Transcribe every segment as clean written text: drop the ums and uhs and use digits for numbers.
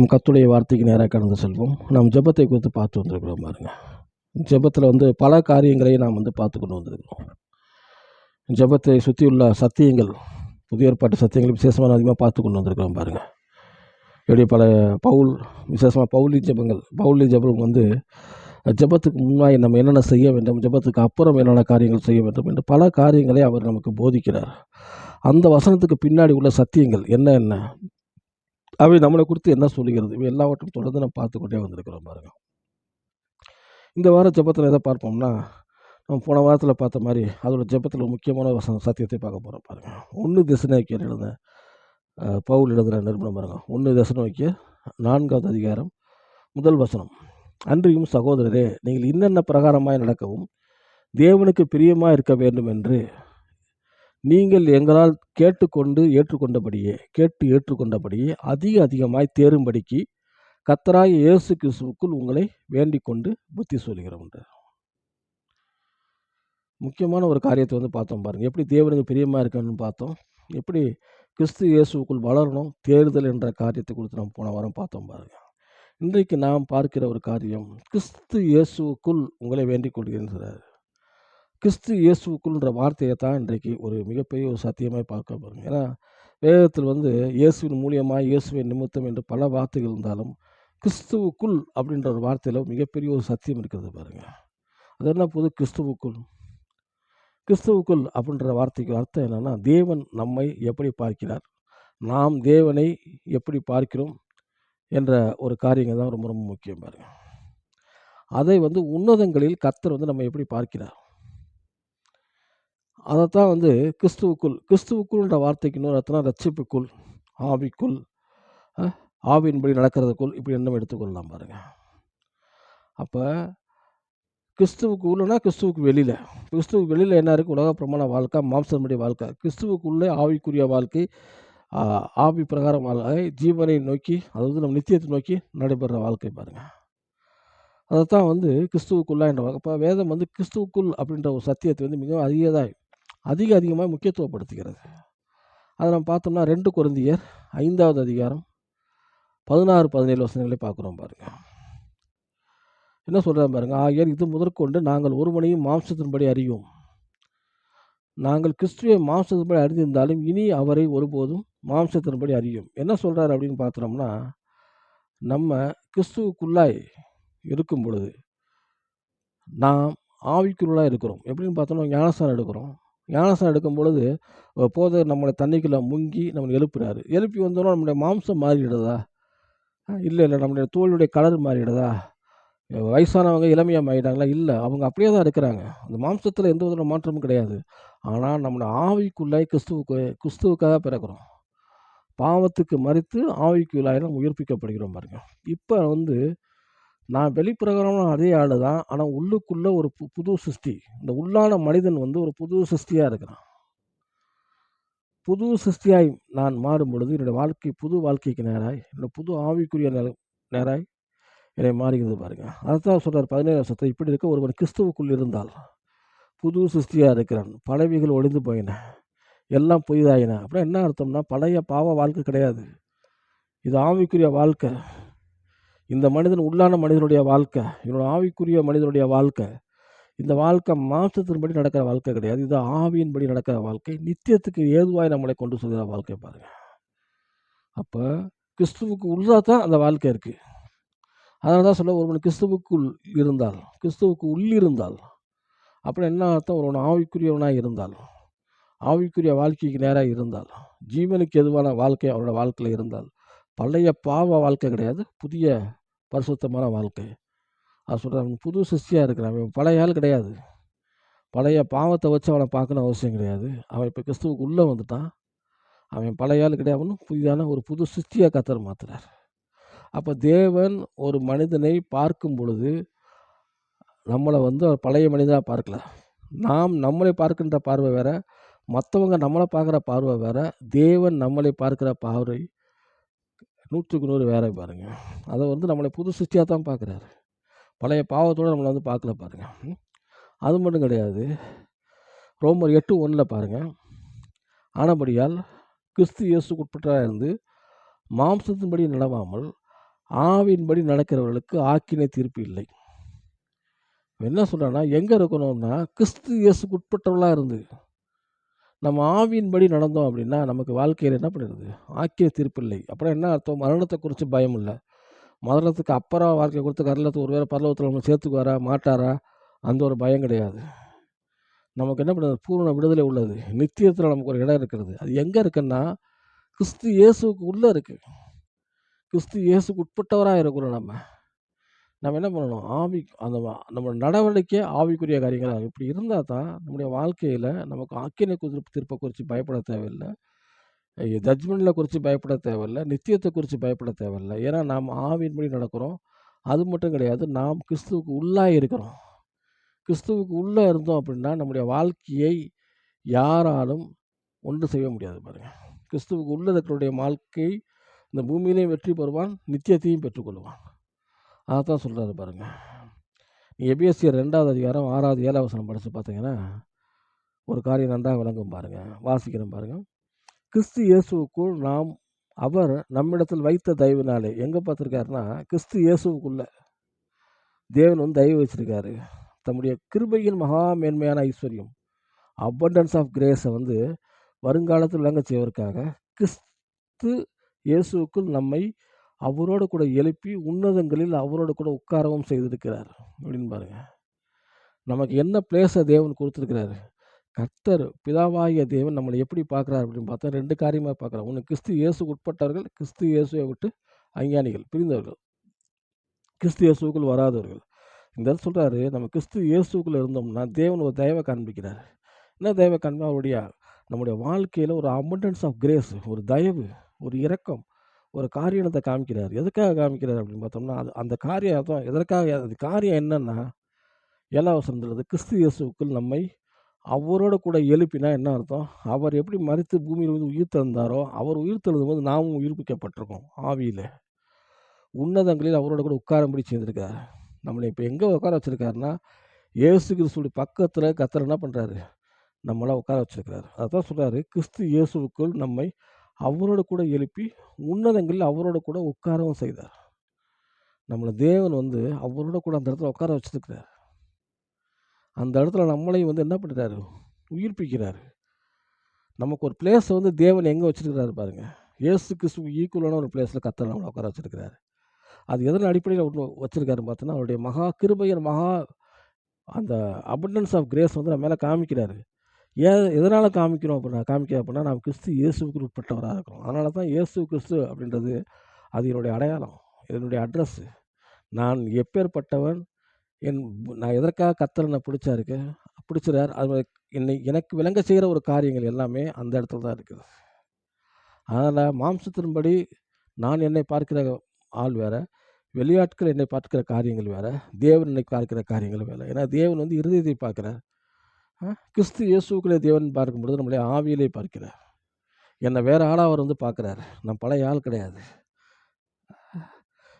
நம் கர்த்தருடைய வார்த்தைக்கு நேராக கடந்து செல்வோம். நாம் ஜெபத்தை குறித்து பார்த்து வந்திருக்கிறோம் பாருங்க. ஜெபத்தில் பல காரியங்களை நாம் பார்த்து கொண்டு வந்திருக்கிறோம். ஜெபத்தை சுற்றியுள்ள சத்தியங்கள், புதிய ஏற்பாட்டு சத்தியங்கள் விசேஷமாக அதிகமாக பார்த்து கொண்டு வந்திருக்கிறோம் பாருங்கள். எப்படி பவுல் விசேஷமாக பவுலி ஜெபம் ஜெபத்துக்கு முன்னாடி நம்ம என்னென்ன செய்ய வேண்டும், ஜெபத்துக்கு அப்புறம் என்னென்ன காரியங்கள் செய்ய வேண்டும் என்று பல காரியங்களை அவர் நமக்கு போதிக்கிறார். அந்த வசனத்துக்கு பின்னாடி உள்ள சத்தியங்கள் என்ன அவை நம்மளை குறித்து என்ன சொல்லுகிறது, இவை எல்லாவற்றையும் தொடர்ந்து நம்ம பார்த்து கொண்டே வந்திருக்கிறோம் பாருங்கள். இந்த வாரம் ஜெபத்தில் எதை பார்ப்போம்னா, நம்ம போன வாரத்தில் பார்த்த மாதிரி அதோட ஜெபத்தில் ஒரு முக்கியமான சத்தியத்தை பார்க்க போகிறோம் பாருங்கள். 1 தெசலோனிக்கேயர் எழுதின பவுல் எழுதுகிற நிருபம் பாருங்கள். 1 தெசலோனிக்கேயர் 4வது அதிகாரம் 1 வசனம். அன்றியும் சகோதரரே, நீங்கள் இன்னென்ன பிரகாரமாய் நடக்கவும் தேவனுக்கு பிரியமாக இருக்க வேண்டும் என்று நீங்கள் எங்களால் கேட்டு ஏற்றுக்கொண்டபடியே அதிகமாய் தேரும்படிக்கு கர்த்தராகிய இயேசு கிறிஸ்துவுக்குள் உங்களை வேண்டிக் கொண்டு புத்தி சொல்கிறோம். முக்கியமான ஒரு காரியத்தை பார்த்தோம் பாருங்கள். எப்படி தேவனுக்கு பிரியமாக இருக்கணும்னு பார்த்தோம். எப்படி கிறிஸ்து இயேசுக்குள் வளரணும், தேர்தல் என்ற காரியத்தை குறித்து நம்ம போன வாரம் பார்த்தோம் பாருங்கள். இன்றைக்கு நாம் பார்க்கிற ஒரு காரியம், கிறிஸ்து இயேசுக்குள் உங்களை வேண்டிக் கொள்கிறார். கிறிஸ்து இயேசுக்குள்ன்ற வார்த்தையை தான் இன்றைக்கு ஒரு மிகப்பெரிய ஒரு சத்தியமாக பார்க்க பாருங்கள். ஏன்னா வேதத்தில் இயேசுவின் மூலியமாக, இயேசுவின் நிமித்தம் என்று பல வார்த்தைகள் இருந்தாலும் கிறிஸ்துவுக்குள் அப்படின்ற ஒரு வார்த்தையில் மிகப்பெரிய ஒரு சத்தியம் இருக்கிறது பாருங்கள். அது என்ன புது கிறிஸ்துவுக்குள் அப்படின்ற வார்த்தைக்கு அர்த்தம் என்னென்னா, தேவன் நம்மை எப்படி பார்க்கிறார், நாம் தேவனை எப்படி பார்க்கிறோம் என்ற ஒரு காரியங்கள் தான் ரொம்ப ரொம்ப முக்கியம் பாருங்கள். அதை உன்னதங்களில் கர்த்தர் நம்ம எப்படி பார்க்கிறார், அதைத்தான் கிறிஸ்துவுக்குள்ன்ற வார்த்தைக்கு இன்னொரு அர்த்தம் ரட்சிப்புக்குள், ஆவிக்குள், ஆவியின்படி நடக்கிறதுக்குள், இப்படி என்ன எடுத்துக்கொள்ளலாம் பாருங்கள். அப்போ கிறிஸ்துவுக்கு உள்ளனா கிறிஸ்துவுக்கு வெளியில் என்ன இருக்குது, உலக பிரமாண வாழ்க்கை, மாம்சனுடைய வாழ்க்கை. கிறிஸ்துவுக்குள்ளே ஆவிக்குரிய வாழ்க்கை, ஆவி பிரகாரம் வாழ்க்கை, ஜீவனை நோக்கி, அதாவது நம்ம நித்தியத்தை நோக்கி நடைபெற வாழ்க்கை பாருங்கள். அதைத்தான் கிறிஸ்துவுக்குள்ளா என்ற வாழ்க்கை. இப்போ வேதம் கிறிஸ்துவுக்குள் அப்படின்ற ஒரு சத்தியத்தை மிகவும் அதிகமாக முக்கியத்துவப்படுத்துகிறது. அதை நம்ம பார்த்தோம்னா 2 கொரிந்தியர் 5வது அதிகாரம் 16-17 வசனங்களை பார்க்குறோம் பாருங்கள். என்ன சொல்கிறாங்க பாருங்கள். ஆகியால் இது முதற்கொண்டு நாங்கள் ஒருவனையும் மாம்சத்தின்படி அறியோம். நாங்கள் கிறிஸ்துவை மாம்சத்தின்படி அறிந்திருந்தாலும் இனி அவரை ஒருபோதும் மாம்சத்தின்படி அறியோம். என்ன சொல்கிறார் அப்படின்னு பார்த்தோம்னா, நம்ம கிறிஸ்துவுக்குள்ளாய் இருக்கும் பொழுது நாம் ஆவிக்குள்ளாக இருக்கிறோம். எப்படின்னு பார்த்தோம்னா, ஞானஸ்தானம் எடுக்கிறோம். ஞானஸ்தானம் எடுக்கும் பொழுது போதை நம்மளை தண்ணிக்குள்ளே முங்கி நம்மளை எழுப்பி வந்தோன்னா நம்மளுடைய மாம்சம் மாறிடுதா? இல்லை, நம்மளுடைய தோளுடைய கலர் மாறிடுதா? வயசானவங்க இளமையாக மாறிட்டாங்களா? இல்லை, அவங்க அப்படியே தான் இருக்கிறாங்க. அந்த மாம்சத்தில் எந்த வித மாற்றமும் கிடையாது. ஆனால் நம்மளோட ஆவிக்குள்ளாய் கிறிஸ்துவுக்காக பிறக்கிறோம். பாவத்துக்கு மறித்து ஆவிக்குள்ளாய் நம்ம உயிர்ப்பிக்கப்படுகிறோம் பாருங்க. இப்போ நான் வெளிப்பிரகாரமான அதே ஆள் தான், ஆனால் உள்ளுக்குள்ளே ஒரு புது சிருஷ்டி. இந்த உள்ளான மனிதன் ஒரு புது சிருஷ்டியாக இருக்கிறான். புது சிருஷ்டியாய் நான் மாறும் பொழுது என்னுடைய வாழ்க்கை புது வாழ்க்கைக்கு நேராய், என்னோடய புது ஆவிக்குரிய நேராய் என்னை மாறுகிறது பாருங்கள். அதுதான் சொல்கிறார் 17 வருஷத்தை. இப்படி இருக்க ஒருவன் கிறிஸ்துவுக்குள் இருந்தால் புது சிருஷ்டியாக இருக்கிறான், பழையவைகள் ஒழிந்து போயின, எல்லாம் புதிதாயின. அப்படின்னா என்ன அர்த்தம்னா, பழைய பாவ வாழ்க்கை கிடையாது, இது ஆவிக்குரிய வாழ்க்கை. இந்த மனிதன் உள்ளான மனிதனுடைய வாழ்க்கை, இவனோட ஆவிக்குரிய மனிதனுடைய வாழ்க்கை. இந்த வாழ்க்கை மாம்சத்தின்படி நடக்கிற வாழ்க்கை கிடையாது, இது ஆவியின்படி நடக்கிற வாழ்க்கை, நித்தியத்துக்கு ஏதுவாய் நம்மளை கொண்டு சொல்கிற வாழ்க்கை பாருங்கள். அப்போ கிறிஸ்துவுக்கு உள்ளாக தான் அந்த வாழ்க்கை இருக்குது. அதனால தான் சொல்ல, ஒருவன் கிறிஸ்துவுக்கு உள்ளிருந்தால் அப்படி என்ன அர்த்தம், ஒருவன் ஆவிக்குரியவனாக இருந்தால், ஆவிக்குரிய வாழ்க்கைக்கு நேராக இருந்தால், ஜீவனுக்கு எதுவான வாழ்க்கை அவனோட வாழ்க்கையில் இருந்தால், பழைய பாவ வாழ்க்கை கிடையாது, புதிய பரிசுத்தமான வாழ்க்கை. அது சொல்கிறான், புது சிருஷ்டியாக இருக்கிறான். அவன் பழைய ஆள் கிடையாது. பழைய பாவத்தை வச்சு அவனை பார்க்கணும் அவசியம் கிடையாது. அவன் இப்போ கிறிஸ்துவுக்கு உள்ளே வந்துட்டான். அவன் பழைய ஆள் கிடையாது, புதிதான ஒரு புது சிருஷ்டியாக கர்த்தர் மாற்றுறார். அப்போ தேவன் ஒரு மனிதனை பார்க்கும் பொழுது நம்மளை பழைய மனிதனாக பார்க்கல. நாம் நம்மளை பார்க்கின்ற பார்வை வேறு, மற்றவங்க நம்மளை பார்க்குற பார்வை வேறு, தேவன் நம்மளை பார்க்குற பார்வை 100க்கு 100 வேற பாருங்கள். அதை நம்மளை புது சிருஷ்டியாக தான் பார்க்குறாரு. பழைய பாவத்தோடு நம்மளை பார்க்கல பாருங்கள். அது மட்டும் கிடையாது, ரோமர் 8:1 பாருங்கள். ஆனபடியால் கிறிஸ்து இயேசுக்கு உட்பட்டதாக இருந்து மாம்சத்தின்படி நடவாமல் ஆவியின்படி நடக்கிறவர்களுக்கு ஆக்கினை தீர்ப்பு இல்லை. என்ன சொல்கிறேன்னா, எங்கே இருக்கணும்னா கிறிஸ்து இயேசுக்கு உட்பட்டவர்களாக இருந்து நம்ம ஆவியின்படி நடந்தோம் அப்படின்னா நமக்கு வாழ்க்கையில் என்ன பண்ணிடுது, ஆக்கிய தீர்ப்பு இல்லை. அப்புறம் என்ன அர்த்தம்? மரணத்தை குறித்து பயம் இல்லை. மரணத்துக்கு அப்புறம் வாழ்க்கை கொடுத்து கருளத்து ஒரு வேளை பரலோகத்தில் நம்ம சேர்த்துக்குவாரா மாட்டாரா, அந்த ஒரு பயம் கிடையாது. நமக்கு என்ன பண்ணுறது, பூர்ண விடுதலை உள்ளது. நித்தியத்தில் நமக்கு ஒரு இடம் இருக்கிறது. அது எங்கே இருக்குன்னா கிறிஸ்து இயேசுக்கு உள்ளே இருக்குது. கிறிஸ்து இயேசுக்கு உட்பட்டவராக இருக்கிறோம். நம்ம என்ன பண்ணணும், அந்த நம்ம நடவடிக்கை ஆவிக்குரிய காரியங்களாக இப்படி இருந்தால் தான் நம்முடைய வாழ்க்கையில் நமக்கு ஆக்கினை தீர்ப்பை குறித்து பயப்பட தேவையில்லை, ஜட்ஜ்மெண்ட்டில் குறித்து பயப்பட தேவையில்லை, நித்தியத்தை குறித்து பயப்பட தேவையில்லை. ஏன்னா நாம் ஆவியின்படி நடக்கிறோம். அது மட்டும் கிடையாது, நாம் கிறிஸ்துவுக்கு உள்ளாக இருக்கிறோம். கிறிஸ்துவுக்கு உள்ளே இருந்தோம் அப்படின்னா நம்முடைய வாழ்க்கையை யாராலும் ஒன்று செய்ய முடியாது. பாருங்கள், கிறிஸ்துவுக்கு உள்ள இருக்கிறவருடைய வாழ்க்கை இந்த பூமியிலையும் வெற்றி பெறுவான், நித்தியத்தையும் பெற்றுக்கொள்வான். அதைத்தான் சொல்கிறாரு பாருங்கள். எபேசியர் 2வது அதிகாரம் 6வது 7வது வசனம் படித்து பார்த்தீங்கன்னா ஒரு காரியம் நன்றாக விளங்கும். பாருங்கள், வாசிக்கிறேன் பாருங்கள். கிறிஸ்து இயேசுவுக்குள் நாம் அவர் நம்மிடத்தில் வைத்த தயவினாலே, எங்கே பார்த்துருக்காருன்னா கிறிஸ்து இயேசுவுக்குள்ள தேவன் வந்து தயவு வச்சிருக்காரு. தம்முடைய கிருபையின் மகா மேன்மையான ஐஸ்வர்யம், அபண்டன்ஸ் ஆஃப் கிரேஸை வந்து வருங்காலத்தில் விளங்க செய்வதற்காக கிறிஸ்து இயேசுவுக்குள் நம்மை அவரோடு கூட எழுப்பி உன்னதங்களில் அவரோடு கூட உட்காரவும் செய்திருக்கிறார் அப்படின்னு பாருங்க. நமக்கு என்ன பிளேஸை தேவன் கொடுத்துருக்கிறாரு. கர்த்தர் பிதாவாகிய தேவன் நம்மளை எப்படி பார்க்குறாரு அப்படின்னு பார்த்தா 2 காரியமாக பார்க்குறாரு. ஒன்று, கிறிஸ்து இயேசுக்கு உட்பட்டவர்கள், கிறிஸ்து இயேசுவை விட்டு அஞ்ஞானிகள், பிரிந்தவர்கள், கிறிஸ்து இயேசுக்குள் வராதவர்கள். இந்த இடத்துல சொல்கிறாரு, நம்ம கிறிஸ்து இயேசுக்குள்ளே இருந்தோம்னா தேவன் ஒரு தயவை காண்பிக்கிறார். என்ன தயவை காண்பா? அவருடைய நம்முடைய வாழ்க்கையில் ஒரு அபண்டன்ஸ் ஆஃப் கிரேஸ், ஒரு தயவு, ஒரு இரக்கம், ஒரு காரியத்தை காமிக்கிறார். எதுக்காக காமிக்கிறார் அப்படின்னு பார்த்தோம்னா அந்த காரியம் தான் எதற்காக. அது காரியம் என்னன்னா 7வது வசனம், கிறிஸ்து இயேசுக்குள் நம்மை அவரோட கூட எழுப்பினா என்ன அர்த்தம்? அவர் எப்படி மரித்து பூமியில் வந்து உயிர் தந்தாரோ அவர் உயிர் தழுதும் போது நாமும் உயிர்ப்பிக்கப்பட்டிருக்கோம். ஆவியில் உன்னதங்களில் அவரோட கூட உட்காரம்படி செய்திருக்கார். நம்மளை இப்போ எங்கே உட்கார வச்சுருக்காருன்னா இயேசு கிறிஸ்துடைய பக்கத்தில் கர்த்தர் என்ன பண்ணுறாரு, நம்மளாம் உட்கார வச்சுருக்கிறார். அதான் சொல்கிறாரு, கிறிஸ்து இயேசுவுக்குள் நம்மை அவரோட கூட எழுப்பி உன்னதங்களில் அவரோட கூட உட்காரவும் செய்தார். நம்மளை தேவன் வந்து அவரோட கூட அந்த இடத்துல உட்கார வச்சுருக்கிறார். அந்த இடத்துல நம்மளையும் வந்து என்ன பண்ணுறாரு, உயிர்ப்பிக்கிறார். நமக்கு ஒரு பிளேஸை வந்து தேவன் எங்கே வச்சுருக்கிறாரு பாருங்கள். இயேசு கிறிஸ்துவுக்கு ஈக்குவலான ஒரு பிளேஸில் கர்த்தர் நம்மளை உட்கார வச்சுருக்கிறாரு. அது எதன் அடிப்படையில் ஒன்று வச்சுருக்காருன்னு பார்த்தோன்னா அவருடைய மகா கிருபையின் மகா அந்த அபண்டன்ஸ் ஆஃப் கிரேஸ் வந்து நம்ம மேலே காமிக்கிறாரு. எதனால் காமிக்கிறோம் அப்படின்னா நாம் கிறிஸ்து இயேசுவுக்கு உட்பட்டவராக இருக்கிறோம். அதனால தான் இயேசு கிறிஸ்து அப்படின்றது அது என்னுடைய அடையாளம், என்னுடைய அட்ரஸ்ஸு. நான் எப்பேற்பட்டவன், நான் எதற்காக கர்த்தர் என்னை பிடிச்சிறார், அது எனக்கு விளங்க செய்கிற ஒரு காரியங்கள் எல்லாமே அந்த இடத்துல தான் இருக்குது. அதனால் மாம்சத்தின்படி நான் என்னை பார்க்கிற ஆள் வேறு, வெளியாட்கள் என்னை பார்க்கிற காரியங்கள் வேறு, தேவன் என்னை பார்க்கிற காரியங்கள் வேறு. ஏன்னா தேவன் வந்து இருதயத்தை பார்க்குறார். கிறிஸ்து இயேசுக்குள்ளே தேவன் பார்க்கும்பொழுது நம்மளே ஆவியிலே பார்க்கிறார். என்னை வேறு ஆளாக அவர் வந்து பார்க்குறாரு. நான் பழைய ஆள் கிடையாது.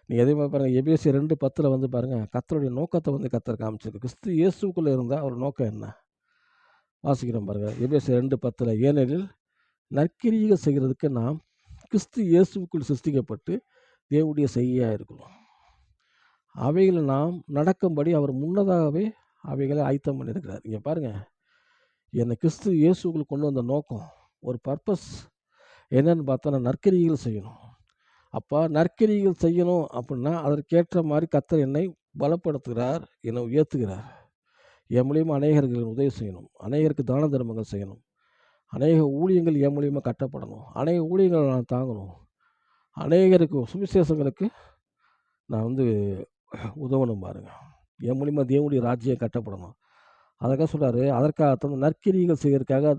நீங்கள் அதே மாதிரி பாருங்கள், எபேசியர் 2:10 வந்து பாருங்கள், கர்த்தருடைய நோக்கத்தை வந்து கர்த்தர் காமிச்சிருக்கு. கிறிஸ்து இயேசுக்குள்ளே இருந்தால் அவர் நோக்கம் என்ன வாசிக்கிறோம் பாருங்கள். எபேசியர் 2:10, ஏனெனில் நற்கிரியைகள் செய்கிறதுக்கு நாம் கிறிஸ்து இயேசுக்குள் சிருஷ்டிக்கப்பட்டு தேவனுடைய செய்கையாக இருக்கிறோம். அவைகளை நாம் நடக்கும்படி அவர் முன்னதாகவே அவைகளை ஆயத்தம் பண்ணியிருக்கிறார். இங்கே பாருங்கள், என்னை கிறிஸ்து இயேசுக்குள் கொண்டு வந்த நோக்கம், ஒரு பர்பஸ் என்னன்னு பார்த்தா நான் நற்கிரியைகள் செய்யணும். அப்போ நற்கிரியைகள் செய்யணும் அப்படின்னா அதற்கேற்ற மாதிரி கர்த்தர் என்னை பலப்படுத்துகிறார், என்னை உயர்த்துகிறார். என் மூலியமாக அநேகர்களுக்கு உதவி செய்யணும், அநேகருக்கு தான தர்மங்கள் செய்யணும், அநேக ஊழியங்கள் என் மூலியமாக கட்டப்படணும், அநேக ஊழியங்களை நான் தாங்கணும், அநேகருக்கு சுவிசேஷங்களுக்கு நான் வந்து உதவணும். பாருங்கள், என் மூலியமாக தேவனுடைய ராஜ்யம் கட்டப்படணும். அதற்காக சொல்கிறாரு, அதற்காக நற்கிரியைகள் செய்வதற்காக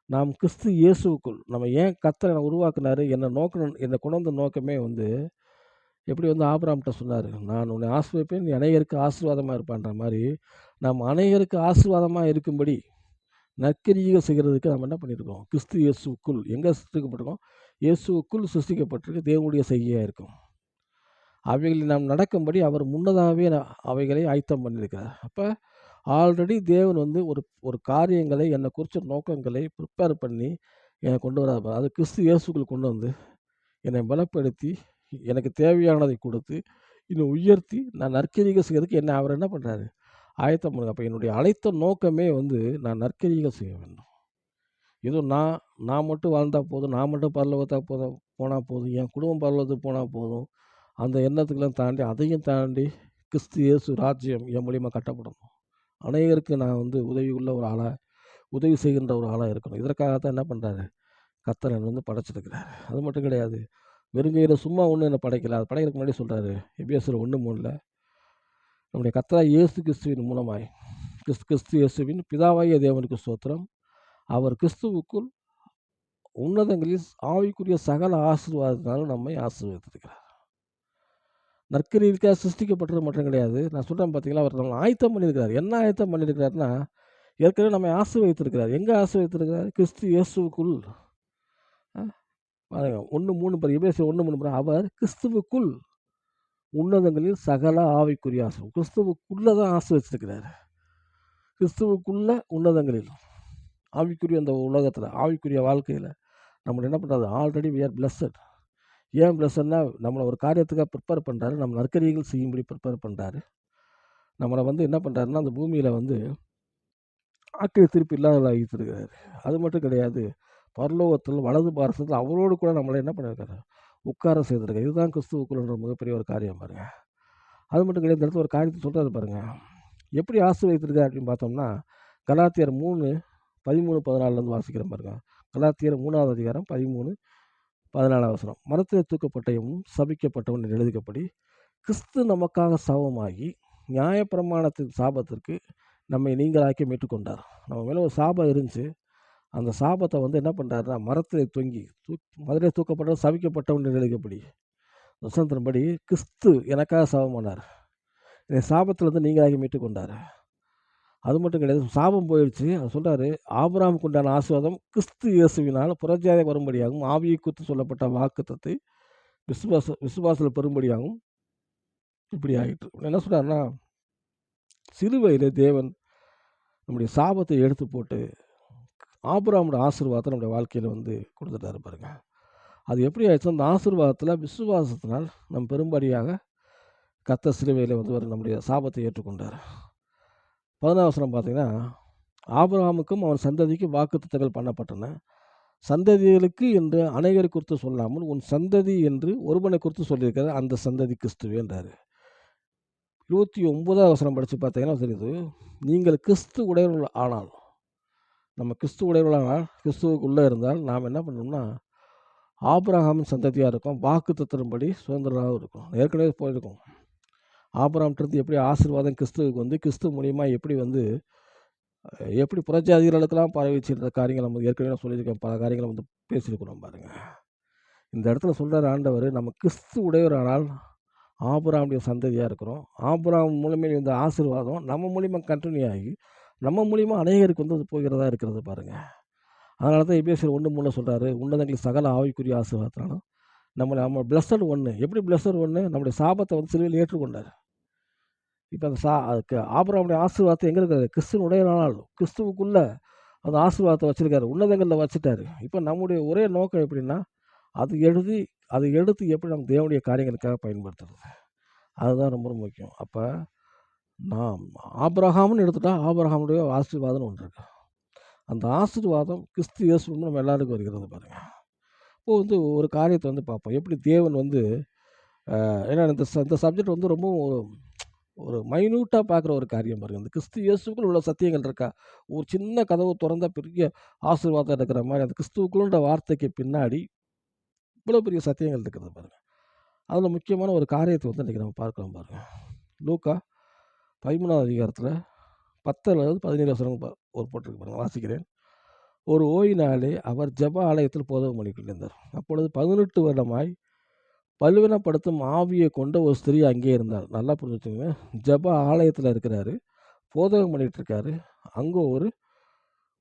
நாம் கிறிஸ்து இயேசுவுக்குள் நம்ம ஏன் கர்த்தர் என்னை உருவாக்குனார், என்னை நோக்கணும், என்னை கொண்டு வந்த நோக்கமே வந்து எப்படி வந்து ஆபிரகாம்கிட்ட சொன்னார், நான் உன்னை ஆசீர்வதிப்பேன், நீ அநேகருக்கு ஆசீர்வாதமாக இருப்பான்ற மாதிரி நாம் அநேகருக்கு ஆசீர்வாதமாக இருக்கும்படி நற்கிரியைகள் செய்கிறதுக்கு நம்ம என்ன பண்ணியிருக்கோம், கிறிஸ்து இயேசுக்குள் எங்கே சிருஷ்டிக்கப்பட்டிருக்கோம், இயேசுக்குள் சிருஷ்டிக்கப்பட்டிருக்கு தேவனுடைய செய்கையாக இருக்கும். அவைகளை நாம் நடக்கும்படி அவர் முன்னதாகவே அவைகளை ஆயத்தம் பண்ணியிருக்கிறார். அப்போ ஆல்ரெடி தேவன் வந்து ஒரு காரியங்களை என்னை குறித்த நோக்கங்களை ப்ரிப்பேர் பண்ணி என்னை கொண்டு வராது. அது கிறிஸ்து இயேசுக்குள் கொண்டு வந்து என்னை பலப்படுத்தி எனக்கு தேவையானதை கொடுத்து இன்னும் உயர்த்தி நான் நற்கிரிகள் செய்யறதுக்கு என்ன அவர் என்ன பண்ணுறாரு, ஆயத்தம் பண்ணுங்க. அப்போ என்னுடைய அழைத்த நோக்கமே வந்து நான் நற்கிரிகள் செய்ய வேண்டும். ஏதோ நான் நான் மட்டும் வாழ்ந்தால் போதும், நான் மட்டும் பரலோகத்துக்கு போனால் போதும், என் குடும்பம் பரலோகத்துக்கு போனால் போதும், அந்த எண்ணத்துக்கெல்லாம் தாண்டி அதையும் தாண்டி கிறிஸ்து இயேசு ராஜ்யம் என் மூலியமா கட்டப்படணும். அநேகருக்கு நான் வந்து உதவி உள்ள ஒரு ஆளாக, உதவி செய்கின்ற ஒரு ஆளாக இருக்கணும். இதற்காகத்தான் என்ன பண்ணுறாரு, கர்த்தர் என்னை வந்து படைச்சிருக்கிறார். அது மட்டும் கிடையாது, வெறுங்கையில் சும்மா ஒன்றும் என்னை படைக்கல. அது படைக்கிறதுக்கு முன்னாடி சொல்கிறாரு எபேசியர் 1:3 நம்முடைய கர்த்தராகிய இயேசு கிறிஸ்துவின் மூலமாய் கிறிஸ்து இயேசுவின் பிதாவாகிய தேவனுக்கு ஸ்தோத்திரம், அவர் கிறிஸ்துவுக்குள் உன்னதங்களில் ஆவிக்குரிய சகல ஆசீர்வாதத்தினாலும் நம்மை ஆசீர்வதித்திருக்கிறார். நற்கிரிக்காக சிருஷ்டிக்கப்பட்டது மட்டும் கிடையாது, நான் சொல்கிறேன் பார்த்தீங்களா, அவர் நம்மளை ஆயத்தம் பண்ணியிருக்கிறார். என்ன ஆயத்தம் பண்ணியிருக்கிறாருன்னா, ஏற்கனவே நம்மை ஆசீர்வதித்திருக்கிறார். எங்கே ஆசீர்வதித்திருக்கிறார்? கிறிஸ்து இயேசுவுக்குள். பாருங்க 1:3 எபேசியர் 1:3 அவர் கிறிஸ்துவுக்குள் உன்னதங்களில் சகல ஆவிக்குரிய ஆசீர்வாதம். கிறிஸ்துவுக்குள்ளே தான் ஆசீர்வதிச்சிருக்கிறார். கிறிஸ்துவுக்குள்ள உன்னதங்களில் ஆவிக்குரிய அந்த உலகத்தில் ஆவிக்குரிய வாழ்க்கையில் நம்மளை என்ன பண்ணுறது, ஆல்ரெடி வி ஆர் பிளஸட். ஏன் பிளஸட்னா, நம்மளை ஒரு காரியத்துக்காக ப்ரிப்பேர் பண்ணுறாரு, நம்ம நற்கரியங்கள் செய்யும்படி ப்ரிப்பேர் பண்ணுறாரு. நம்மளை வந்து என்ன பண்ணுறாருன்னா, அந்த பூமியில் வந்து ஆக்கிர திருப்பி இல்லாத வைத்திருக்கிறாரு. அது மட்டும் கிடையாது, பரலோகத்தில் வலது பாரசத்தில் அவரோடு கூட நம்மளை என்ன பண்ணியிருக்காரு, உட்கார செய்திருக்காரு. இதுதான் கிறிஸ்துவுக்குள்ள மிகப்பெரிய ஒரு காரியம் பாருங்க. அது மட்டும் கிடையாது, இந்த இடத்துல ஒரு காரியத்தை சொல்கிறாரு பாருங்க. எப்படி ஆசீர்வதித்திருக்காரு அப்படின்னு பார்த்தோம்னா, கலாத்தியர் 3:13-14 வாசிக்கிறேன் பாருங்க. கலாத்தியர் 3வது அதிகாரம் 13-14 மரத்தில் தூக்கப்பட்டவனும் சபிக்கப்பட்டவன் எழுதிக்கப்படி கிறிஸ்து நமக்காக சாபமாகி நியாயப்பிரமாணத்தின் சாபத்திற்கு நம்மை நீங்களாக்கி மீட்டுக்கொண்டார். நம்ம மேலே ஒரு சாபம் இருந்துச்சு. அந்த சாபத்தை வந்து என்ன பண்ணுறாருன்னா, மரத்தில் மதுரை தூக்கப்பட்டவன் சபிக்கப்பட்டவன் எழுதிக்கப்படி வசனத்தின்படி கிறிஸ்து எனக்காக சாபமானார். இந்த சாபத்திலிருந்து நீங்களாகி மீட்டுக்கொண்டார். அது மட்டும் கிடையாது, சாபம் போயிடுச்சு. அது சொல்கிறாரு, ஆபிரகாமுக்கு உண்டான ஆசீர்வாதம் கிறிஸ்து இயேசுவினால் புறஜாதி வரும்படியாகவும் ஆவியை குறித்து சொல்லப்பட்ட வாக்குத்தத்தை விசுவாசத்தில் பெறும்படியாகவும் இப்படி ஆகிட்டு. என்ன சொல்கிறாருன்னா, சிலுவையில் தேவன் நம்முடைய சாபத்தை எடுத்து போட்டு ஆபிரகாமுடைய ஆசீர்வாதத்தை நம்முடைய வாழ்க்கையில் வந்து கொடுத்துட்டாரு பாருங்க. அது எப்படி ஆயிடுச்சு, அந்த ஆசீர்வாதத்தில் விசுவாசத்தினால் நம் பெரும்படியாக கர்த்தர் சிலுவையில் வந்து நம்முடைய சாபத்தை ஏற்றுக்கொண்டார். 14 பார்த்தீங்கன்னா, ஆபிரகாமுக்கும் அவன் சந்ததிக்கும் வாக்குத்தத்தங்கள் பண்ணப்பட்டன. சந்ததிகளுக்கு என்று அநேகரை குறித்து சொல்லாமல் உன் சந்ததி என்று ஒருவனை குறித்து சொல்லியிருக்கிறார், அந்த சந்ததி கிறிஸ்துவே என்றார். 29 படித்து பார்த்தீங்கன்னா தெரியுது, நீங்கள் கிறிஸ்து உடையவர்கள் ஆனால், நம்ம கிறிஸ்து உடையவர்களானால், கிறிஸ்துவுக்குள்ளே இருந்தால் நாம் என்ன பண்ணோம்னா ஆபிரகாமின் சந்ததியாக இருக்கும், வாக்குத்தத்தின்படி சுதந்திரமாக இருக்கும். ஏற்கனவே போயிருக்கும். ஆபிரகாம்கிட்ட எப்படி ஆசீர்வாதம் கிறிஸ்துவுக்கு வந்து கிறிஸ்து மூலியமாக எப்படி புறஜாதிகளுக்கெல்லாம் பரவிச்சுன்ற காரியங்கள் நம்ம ஏற்கனவே சொல்லியிருக்கோம். பல காரியங்களை வந்து பேசியிருக்கிறோம் பாருங்க. இந்த இடத்துல சொல்கிறார் ஆண்டவர், நம்ம கிறிஸ்து உடையவரானால் ஆபிரகாமுடைய சந்ததியாக இருக்கிறோம். ஆபிரகாம் மூலமே இந்த ஆசீர்வாதம் நம்ம மூலியமாக கண்டினியூ ஆகி நம்ம மூலியமாக அநேகருக்கு வந்து அது போகிறதா இருக்கிறது பாருங்கள். அதனால தான் எபேசியர் 1:3 சொல்கிறாரு, உன்னதங்களில் சகல ஆவிக்குரிய ஆசீர்வாதத்தினாலும் நம்ம பிளஸட் ஒன்று. எப்படி பிளஸட் ஒன்று, நம்முடைய சாபத்தை வந்து சிலுவையில் ஏற்றுக்கொண்டார். இப்போ அந்த அதுக்கு ஆபிரகாமுடைய ஆசீர்வாதத்தை எங்கே இருக்காரு, கிறிஸ்துவனுடைய நாள் கிறிஸ்துவுக்குள்ளே அந்த ஆசீர்வாதத்தை வச்சுருக்காரு, உன்னதங்களில் வச்சுட்டாரு. இப்போ நம்முடைய ஒரே நோக்கம் எப்படின்னா, அதை எடுத்து எப்படி நம்ம தேவனுடைய காரியங்களுக்காக பயன்படுத்துறது, அதுதான் ரொம்ப ரொம்ப முக்கியம். அப்போ நாம் ஆபிரகாம்னு எடுத்துட்டா ஆபிரகாமுடைய ஆசீர்வாதம்னு ஒன்று இருக்கு. அந்த ஆசீர்வாதம் கிறிஸ்து இயேசு நம்ம எல்லாருக்கும் வருகிறது பாருங்க. இப்போ வந்து ஒரு காரியத்தை வந்து பார்ப்போம், எப்படி தேவன் வந்து ஏன்னா இந்த சப்ஜெக்ட் வந்து ரொம்ப ஒரு மைன்யூட்டாக பார்க்குற ஒரு காரியம் பாருங்கள். இந்த கிறிஸ்து இயேசுக்குள் உள்ள சத்தியங்கள் இருக்கா, ஒரு சின்ன கதவு திறந்தா பெரிய ஆசீர்வாதம் இருக்கிற மாதிரி அந்த கிறிஸ்துவுக்குள்ன்ற வார்த்தைக்கு பின்னாடி இவ்வளோ பெரிய சத்தியங்கள் இருக்கிறது பாருங்கள். அதில் முக்கியமான ஒரு காரியத்தை வந்து இன்றைக்கி நம்ம பார்க்கலாம் பாருங்கள். லூக்கா 13வது அதிகாரத்தில் 10-17 ஒரு போட்டிருக்கு பாருங்கள், வாசிக்கிறேன். ஒரு ஓய்வினாலே அவர் ஜெப ஆலயத்தில் போதகம் பண்ணிக்கொண்டிருந்தார். அப்பொழுது 18 வருடமாய் பல்வினப்படுத்தும் ஆவியை கொண்ட ஒரு ஸ்திரீ அங்கே இருந்தார். நல்லா புரிஞ்சுச்சுங்க, ஜெப ஆலயத்தில் இருக்கிறாரு, போதகம் பண்ணிகிட்டு இருக்காரு. அங்கே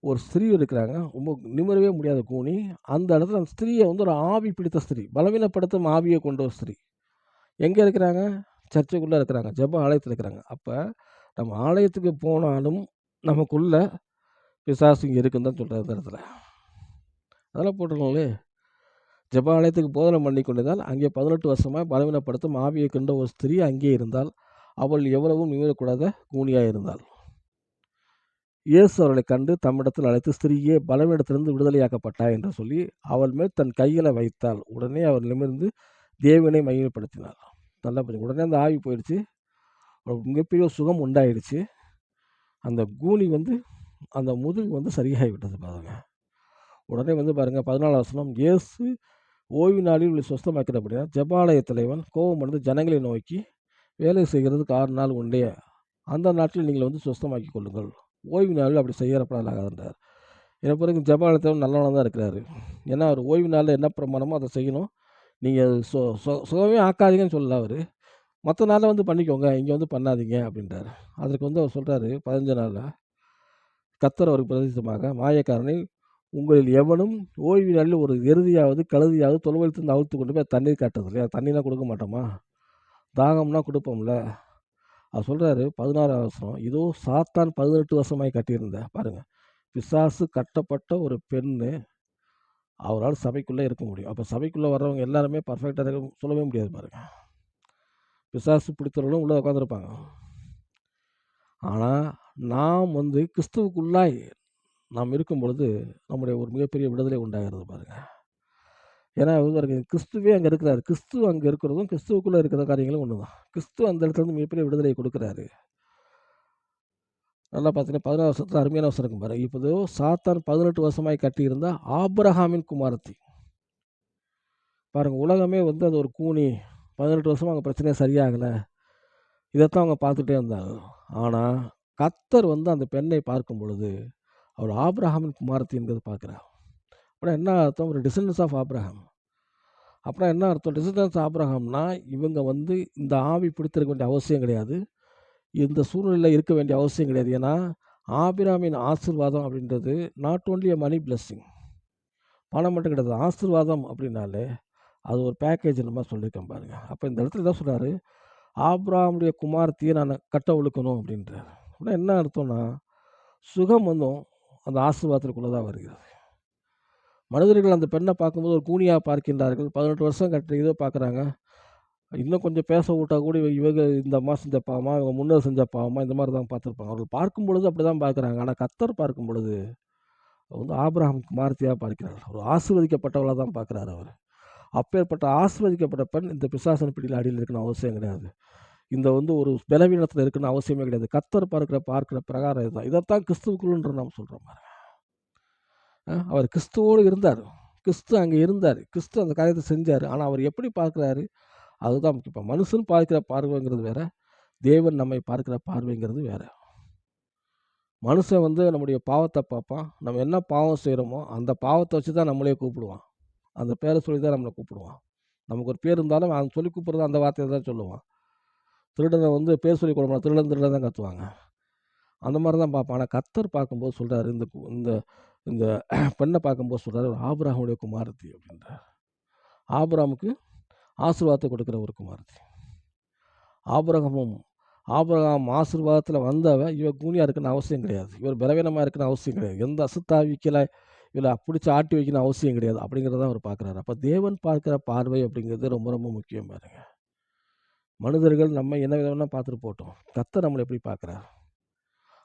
ஒரு ஸ்திரீ இருக்கிறாங்க, ரொம்ப நிமிரவே முடியாத கூனி. அந்த இடத்துல அந்த ஸ்திரீயை வந்து ஒரு ஆவி பிடித்த ஸ்திரீ, பலவீனப்படுத்தும் ஆவியை கொண்ட ஒரு ஸ்திரீ எங்கே இருக்கிறாங்க, சர்ச்சுக்குள்ளே இருக்கிறாங்க, ஜெப ஆலயத்தில் இருக்கிறாங்க. அப்போ நம்ம ஆலயத்துக்கு போனாலும் நமக்குள்ள பிசாசு இங்கே இருக்குன்னு தான் சொல்கிறார் இந்த இடத்துல. அதெல்லாம் போட்டுருங்களே, ஜெபாலயத்துக்கு போதனை பண்ணி கொண்டிருந்தால் அங்கே 18 வருஷமாக பலவீனப்படுத்தும் ஆவியை கண்ட ஒரு ஸ்திரீ அங்கே இருந்தால். அவள் எவ்வளவும் நிமிரக்கூடாத கூனியாக இருந்தாள். இயேசு அவர்களை கண்டு தம்மிடத்தில் அழைத்து, ஸ்திரீயே, பலவீனத்திலிருந்து விடுதலையாக்கப்பட்டாய் என்று சொல்லி அவள் மேல் தன் கைகளை வைத்தாள். உடனே அவர் நிமிர்ந்து தேவனை மகிமைப்படுத்தினார். நல்லா புரியுங்க. உடனே அந்த ஆவி போயிடுச்சு. ஒரு மிகப்பெரிய சுகம் உண்டாயிடுச்சு. அந்த கூனி அந்த முதுகு சரியாகி விட்டது பாருங்க. உடனே பாருங்க 14 வசனம், இயேசு ஓய்வு நாளில் உள்ள சுஸ்தமாக்கிறபடியா ஜெபாலய தலைவன் கோபம் ஜனங்களை நோக்கி, வேலை செய்கிறதுக்கு 6 நாள் உண்டே, அந்த நாட்டில் நீங்கள் சுஸ்தமாக்கி கொள்ளுங்கள், ஓய்வு நாளில் அப்படி செய்யப்படலாகாதுன்றார். என்ன பிறகு ஜெபாலய தலைவன் நல்லவனாக தான் இருக்கிறாரு. ஏன்னா அவர் ஓய்வு நாளில் என்ன பிரமாணமோ அதை செய்யணும். நீங்கள் சுகமே ஆக்காதீங்கன்னு சொல்லல அவர். மற்ற நாளில் பண்ணிக்கோங்க, இங்கே பண்ணாதீங்க அப்படின்றார். அதற்கு அவர் சொல்கிறாரு 15 நாளில், கர்த்தர் அவருக்கு பிரதிஷ்டமாக, மாயக்காரனை, உங்களில் எவனும் ஓய்வு நாளில் ஒரு எருதியாவது கழுதியாவது தொழுவத்திலிருந்து அவுழ்த்து கொண்டு போய் தண்ணீர் காட்டுறது இல்லையா? தண்ணிலாம் கொடுக்க மாட்டோமா? தாகம்னா கொடுப்போம்ல. அவர் சொல்கிறாரு 16 வசனம், இதோ சாத்தான் 18 வருஷமாய் கட்டியிருந்த பாருங்கள், பிசாசு கட்டப்பட்ட ஒரு பெண்ணு அவரால் சபைக்குள்ளே இருக்க முடியும். அப்போ சபைக்குள்ளே வர்றவங்க எல்லாருமே பர்ஃபெக்டாக சொல்லவே முடியாது பாருங்கள். பிசாசு பிடித்தவர்களும் உள்ளே உட்காந்துருப்பாங்க. ஆனால் நாம் கிறிஸ்துவுக்குள்ளாய் நாம் இருக்கும் பொழுது நம்முடைய ஒரு மிகப்பெரிய விடுதலை உண்டாகிறது பாருங்கள். ஏன்னா கிறிஸ்துவே அங்கே இருக்கிறாரு. கிறிஸ்து அங்கே இருக்கிறதும் கிறிஸ்துவுக்குள்ளே இருக்கிற காரியங்களும் ஒன்று தான். கிறிஸ்து அந்த இடத்துல மிகப்பெரிய விடுதலையை கொடுக்குறாரு. நல்லா பார்த்தீங்கன்னா 16 வருஷத்தில் அருமையான வருஷம் இருக்கும் பாருங்க. இப்போதோ சாத்தான் 18 வருஷமாய் கட்டியிருந்த ஆபிரகாமின் குமாரத்தி பாருங்கள். உலகமே அது ஒரு கூனி, 18 வருஷமாக அவங்க பிரச்சனையே சரியாகலை, இதைத்தான் அவங்க பார்த்துட்டே இருந்தாங்க. ஆனால் கர்த்தர் அந்த பெண்ணை பார்க்கும் பொழுது அவர் ஆபிரகாமின் குமாரத்தி என்கிறது பார்க்குறார். அப்புறம் என்ன அர்த்தம்? ஒரு டிசெண்டன்ஸ் ஆஃப் ஆபிரகாம். அப்புறம் என்ன அர்த்தம்? டிசெண்டன்ஸ் ஆபிரகாம்னா இவங்க இந்த ஆவி பிடித்திருக்க வேண்டிய அவசியம் கிடையாது, இந்த சூழ்நிலையில் இருக்க வேண்டிய அவசியம் கிடையாது. ஏன்னா ஆபிரகாமின் ஆசீர்வாதம் அப்படின்றது நாட் ஓன்லி மணி பிளெஸ்ஸிங், பணம் மட்டும் கிடையாது. ஆசீர்வாதம் அப்படின்னாலே அது ஒரு பேக்கேஜ் நம்ம சொல்லியிருக்கேன் பாருங்கள். அப்போ இந்த இடத்துல என்ன சொல்கிறாரு? ஆபிரகாமுடைய குமாரத்தையே நான் கட்ட ஒழுக்கணும் அப்படின்றார். அப்படின்னா என்ன அர்த்தம்னா சுகம் அந்த ஆசீர்வாதத்திற்குள்ளே தான் வருகிறது. மனிதர்கள் அந்த பெண்ணை பார்க்கும்போது ஒரு கூனியாக பார்க்கின்றார்கள். 18 வருஷம் கட்டுற இதை பார்க்குறாங்க. இன்னும் கொஞ்சம் பேச விட்டா கூட இவங்க இந்த அம்மா செஞ்ச பாவமா, இவங்க முன்னர் செஞ்ச பாவமா, இந்த மாதிரி தான் பார்த்துருப்பாங்க. அவர்கள் பார்க்கும் பொழுது அப்படி தான் பார்க்குறாங்க. ஆனால் கர்த்தர் பார்க்கும் பொழுது ஆபிரகாம் குமாரத்தியாக பார்க்கிறார். ஒரு ஆசீர்வதிக்கப்பட்டவளாக தான் பார்க்குறாரு அவர். அப்பேற்பட்ட ஆசீர்வதிக்கப்பட்ட பெண் இந்த பிசாசன் பிடியில் அடியில் இருக்கணும் அவசியம் கிடையாது. இந்த ஒரு பலவீனத்தில் இருக்கணும் அவசியமே கிடையாது. கர்த்தர் பார்க்கிற பிரகாரம் இதுதான். இதைத்தான் கிறிஸ்துவுக்குள்ன்ற நாம் சொல்கிறோம் பாருங்க. அவர் கிறிஸ்துவோடு இருந்தார், கிறிஸ்து அங்கே இருந்தார், கிறிஸ்து அந்த காரியத்தை செஞ்சார். ஆனால் அவர் எப்படி பார்க்குறாரு அதுதான் முக்கியம். இப்போ மனுஷன் பார்க்கிற பார்வைங்கிறது வேற, தேவன் நம்மை பார்க்கிற பார்வைங்கிறது வேற. மனுஷன் நம்முடைய பாவத்தை பார்ப்பான். நம்ம என்ன பாவம் செய்கிறோமோ அந்த பாவத்தை வச்சு தான் நம்மளே கூப்பிடுவான். அந்த பேரை சொல்லி தான் நம்மளை கூப்பிடுவான். நமக்கு ஒரு பேர் இருந்தாலும் அவன் சொல்லி கூப்பிட்றது அந்த வார்த்தையை தான் சொல்லுவான். திருடனை பேர் சொல்லி கொடுப்பான், திருடன் தான் கத்துவாங்க. அந்த மாதிரி தான் பார்ப்பான். ஆனால் கர்த்தர் பார்க்கும்போது சொல்கிறாரு, இந்த இந்த பெண்ணை பார்க்கும்போது சொல்கிறார், ஒரு ஆபிரகாமுடைய குமாரத்தி அப்படின்றார். ஆபிரகாமுக்கு ஆசீர்வாதத்தை கொடுக்குற ஒரு குமாரத்தி. ஆபிரகாம் ஆசீர்வாதத்தில் வந்தவ இவ கூனியாக இருக்குன்னு அவசியம் கிடையாது, இவர் பலவீனமாக இருக்குன்னு அவசியம் கிடையாது, எந்த அசுத்தாவிக்கலை இவளை பிடிச்சி ஆட்டி வைக்கணும் அவசியம் கிடையாது. அப்படிங்கிறத அவர் பார்க்குறாரு. அப்போ தேவன் பார்க்குற பார்வை அப்படிங்கிறது ரொம்ப ரொம்ப முக்கியம் பாருங்க. மனிதர்கள் நம்ம என்ன விதம்னா பார்த்துட்டு போட்டோம், கர்த்தர் நம்மளை எப்படி பார்க்குறாரு.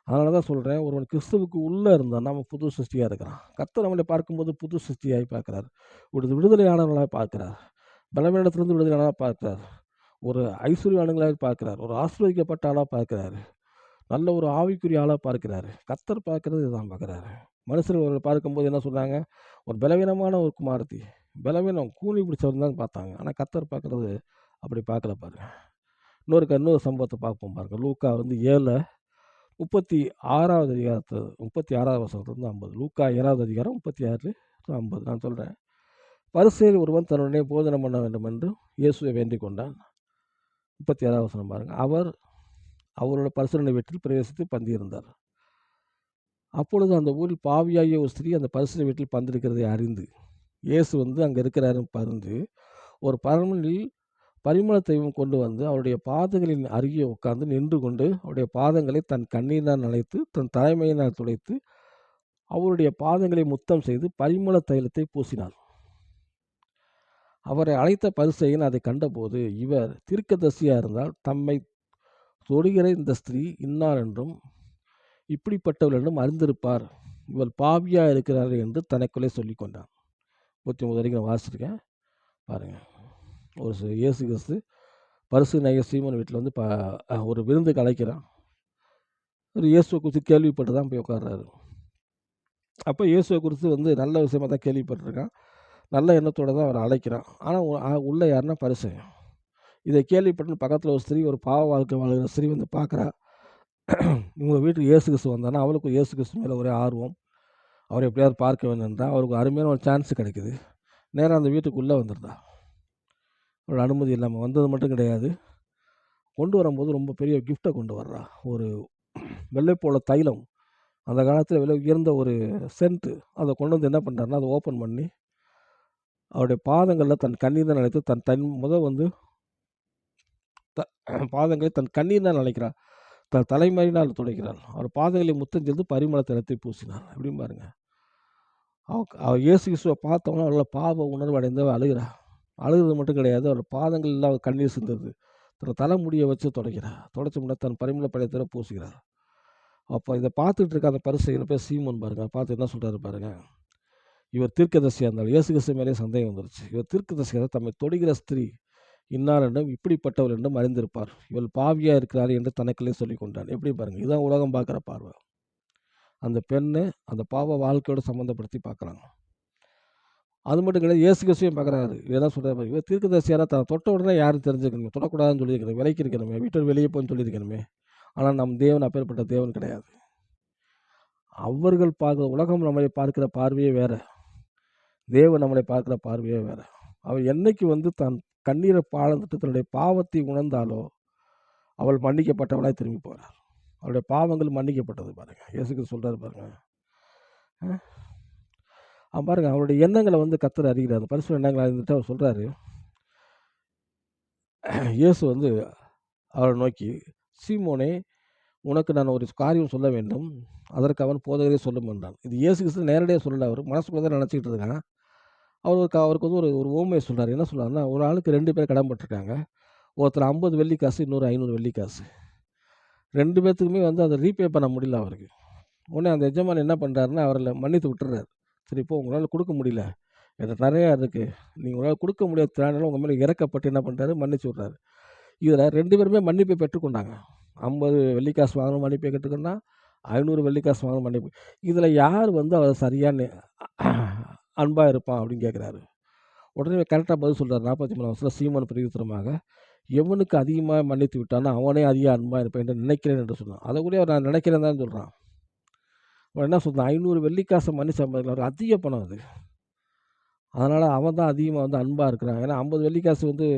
அதனால தான் சொல்கிறேன், ஒருவன் கிறிஸ்துவுக்கு உள்ளே இருந்தால் நம்ம புது சிருஷ்டியாக இருக்கிறான். கர்த்தர் நம்மளை பார்க்கும்போது புது சிருஷ்டியாகி பார்க்குறாரு, ஒரு விடுதலையானவர்களாக பார்க்குறார், பலவீனத்திலிருந்து விடுதலையானதாக பார்க்குறார், ஒரு ஐஸ்வர்யானங்களாக பார்க்குறார், ஒரு ஆசீர்வதிக்கப்பட்ட ஆளாக பார்க்குறாரு, நல்ல ஒரு ஆவிக்குரிய ஆளாக பார்க்குறாரு. கர்த்தர் பார்க்குறது இதுதான் பார்க்குறாரு. மனுஷர்கள் பார்க்கும்போது என்ன சொன்னாங்க? ஒரு பலவீனமான ஒரு குமாரத்தி, பலவீனம் கூனி பிடிச்சவன் தான் பார்த்தாங்க. ஆனால் கர்த்தர் பார்க்குறது அப்படி பார்க்கல பாருங்க. இன்னொரு சம்பவத்தை பார்ப்போம் பாருங்கள். லூக்கா 7:36 அதிகாரத்தில் 36 வசனத்துலேருந்து 50. லூக்கா 7வது அதிகாரம் 36-50. நான் சொல்கிறேன். பரிசேயர் ஒருவன் தன்னுடனே போதனை பண்ண வேண்டும் என்று இயேசுவை வேண்டிக் கொண்டான். 36 வசனம் பாருங்கள். அவர் அவரோட பரிசேயருடைய வீட்டில் பிரவேசித்து பந்தியிருந்தார். அப்பொழுது அந்த ஊரில் பாவியாகிய ஒரு ஸ்திரீ அந்த பரிசேயர் வீட்டில் பந்திருக்கிறதை அறிந்து இயேசு அங்கே இருக்கிறாருன்னு பறிந்து ஒரு பரமனில் பரிமள தெய்வம் கொண்டு அவருடைய பாதங்களின் அருகே உட்கார்ந்து நின்று கொண்டு அவருடைய பாதங்களை தன் கண்ணீரினால் நனைத்து தன் தலைமையினால் துடைத்து அவருடைய பாதங்களை முத்தம் செய்து பரிமள தைலத்தை பூசினார். அவரை அழைத்த பரிசேயன் அதை கண்டபோது, இவர் தீர்க்கதரிசியாக இருந்தால் தம்மை தொடுகிற இந்த ஸ்திரீ இன்னார் என்றும் இப்படிப்பட்டவள் என்றும் அறிந்திருப்பார். இவள் பாவியாக இருக்கிறார் என்று தனக்குள்ளே சொல்லி கொண்டான். 39 வரைக்கும் நான் வாசிச்சிருக்கேன் பாருங்கள். இயேசு கிறிஸ்து பரிசேயனாகிய சீமோன் வீட்டில் வந்து ஒரு விருந்துக்கு அழைக்கிறான். ஒரு இயேசுவை குறித்து கேள்விப்பட்டு தான் போய் உட்கார்றாரு. அப்போ இயேசுவை குறித்து வந்து நல்ல விஷயமாக தான் கேள்விப்பட்டிருக்கான். நல்ல எண்ணத்தோடு தான் அவரை அழைக்கிறான். ஆனால் உள்ளே யாருன்னா பரிசேயன். இதை கேள்விப்பட்டு பக்கத்தில் ஒரு ஸ்திரீ, ஒரு பாவ வாழ்க்கை வாழ்கிற ஸ்திரீ வந்து பார்க்குறா. உங்கள் வீட்டுக்கு இயேசு கிறிஸ்து வந்தானா அவளுக்கு இயேசு கிறிஸ்து மேலே ஒரே ஆர்வம். அவரை எப்படியாவது பார்க்க வேணுன்றா. அவருக்கு அருமையான ஒரு சான்ஸ் கிடைக்குது. நேராக அந்த வீட்டுக்குள்ளே வந்துடுறா. அவரோட அனுமதி இல்லாமல் வந்தது மட்டும் கிடையாது, கொண்டு வரும்போது ரொம்ப பெரிய கிஃப்டை கொண்டு வர்றா. ஒரு வெள்ளைப்போள தைலம், அந்த காலத்தில் விலை உயர்ந்த ஒரு சென்ட்டு. அதை கொண்டு வந்து என்ன பண்ணுறாருன்னா, அதை ஓப்பன் பண்ணி அவருடைய பாதங்களில் தன் கண்ணீர் தான் நினைத்து வந்து பாதங்களை தன் கண்ணீர் தான் நினைக்கிறார். தன் தலைமறையினால் துடைக்கிறார். அவர் பாதங்களை முத்தம் செய்து பரிமள தைலத்தை பூசினார். எப்படின்னு பாருங்க. அவர் இயேசு கிறிஸ்துவை பார்த்தவொன்னே அவளோட பாவ உணர்வு அடைந்து அழுகிறா. அழுகிறது மட்டும் கிடையாது, அவர் பாதங்கள் எல்லாம் கண்ணீர் சிந்தது. தன் தலைமுடியை வச்சு துடைக்கிறார். துடைச்ச முன்னே தன் பரிமள படையத்தில் பூசுகிறார். அப்போ இதை பார்த்துட்டு இருக்க அந்த பரிசேயன் பேர் சீமோன் பாருங்க. பார்த்து என்ன சொல்கிறாரு பாருங்க. இவர் தீர்க்கதரிசியாக இருந்தால் இயேசு கிறிஸ்து மேலே சந்தேகம் வந்துருச்சு. இவர் தீர்க்கதரிசியாக தம்மை தொடுகிற ஸ்திரீ இன்னார் என்றும் இப்படிப்பட்டவள் என்றும் அறிந்திருப்பார். இவள் பாவியாக இருக்கிறார் என்று தனக்குள்ளே சொல்லி கொண்டான். எப்படி பாருங்கள், இதுதான் உலகம் பார்க்குற பார்வை. அந்த பெண்ணை அந்த பாவ வாழ்க்கையோடு சம்மந்தப்படுத்தி பார்க்குறாங்க. அது மட்டும் கிடையாது, இயேசு கிறிஸ்துவையும் பார்க்குறாரு. என்ன சொல்கிறார், இவர் தீர்க்கதரிசியாக தான் தொட்ட உடனே யாரும் தெரிஞ்சுக்கணுமே, தொடக்கூடாதுன்னு சொல்லியிருக்கணும், விலைக்கு இருக்கணுமே, வீட்டை வெளியே போன்னு சொல்லியிருக்கணுமே. ஆனால் நம் தேவன் அப்பேற்பட்ட தேவன் கிடையாது. அவர்கள் பார்க்குற உலகம் நம்மளை பார்க்குற பார்வையே வேறு, தேவன் நம்மளை பார்க்குற பார்வையே வேறு. அவர் என்னைக்கு வந்து தான் கண்ணீரை பாழ்ந்துட்டு தன்னுடைய பாவத்தை உணர்ந்தாலோ அவள் மன்னிக்கப்பட்டவளாய் திரும்பி போகிறார். அவளுடைய பாவங்கள் மன்னிக்கப்பட்டது பாருங்க. இயேசுக்கு சொல்கிறாரு பாருங்க. பாருங்க, அவருடைய எண்ணங்களை வந்து கர்த்தர் அறிகிறார். அந்த பரிசுத்த எண்ணங்களை அறிந்துட்டு அவர் சொல்கிறாரு. இயேசு வந்து அவரை நோக்கி, சீமோனே, உனக்கு நான் ஒரு காரியம் சொல்ல வேண்டும், அதற்கு அவன் போதகரே சொல்லும் என்றான். இது இயேசு கிறிஸ்து நேரடியாக சொல்லலை, அவர் மனசுக்குள்ளே தான் நினச்சிக்கிட்டு இருக்காங்க. அவருக்கு வந்து ஒரு ஊமையை சொல்கிறார். என்ன சொல்கிறாருன்னா, ஒரு ஆளுக்கு 2 பேர் கடன்பட்டிருக்காங்க. ஒருத்தர் 50 வெள்ளிக்காசு, இன்னொரு 500 வெள்ளிக்காசு. 2 பேர்த்துக்குமே வந்து அதை ரீபே பண்ண முடியல அவருக்கு. உடனே அந்த எஜமான் என்ன பண்ணுறாருன்னா, அவரை மன்னித்து விட்டுறாரு. சரி, இப்போ உங்களால் கொடுக்க முடியல, எனக்கு நிறையா இருக்குது, நீங்கள் உங்களால் கொடுக்க முடியாத திறனால உங்கள் மேலே இறக்கப்பட்டு என்ன பண்ணுறாரு, மன்னிச்சு விட்றாரு. இதில் 2 பேருமே மன்னிப்பை பெற்றுக்கொண்டாங்க. 50 வெள்ளிக்காசு வாங்கணும் மன்னிப்பை கேட்டுக்கொண்டா, 500 வெள்ளிக்காசு வாங்கணும் மன்னிப்பு. இதில் யார் வந்து அவர் சரியான அன்பாக இருப்பான் அப்படின்னு கேட்குறாரு. உடனே கரெக்டாக பதில் சொல்கிறார். 43 வருஷத்தில் சீமோன் பிரதித்திரமாக, எவனுக்கு அதிகமாக மன்னித்து விட்டானோ அவனே அதிக அன்பாக இருப்பான் என்று நினைக்கிறேன் என்று சொன்னான். அதை கூட அவர் நான் நினைக்கிறேன் தான் சொல்கிறான். அவன் என்ன சொல்கிறான், 500 வெள்ளிக்காசை மன்னிச்ச அவருக்கு அதிக பணம் அது. அதனால் அவன் தான் அதிகமாக வந்து அன்பாக இருக்கிறான். ஏன்னா 50 வெள்ளிக்காசு வந்து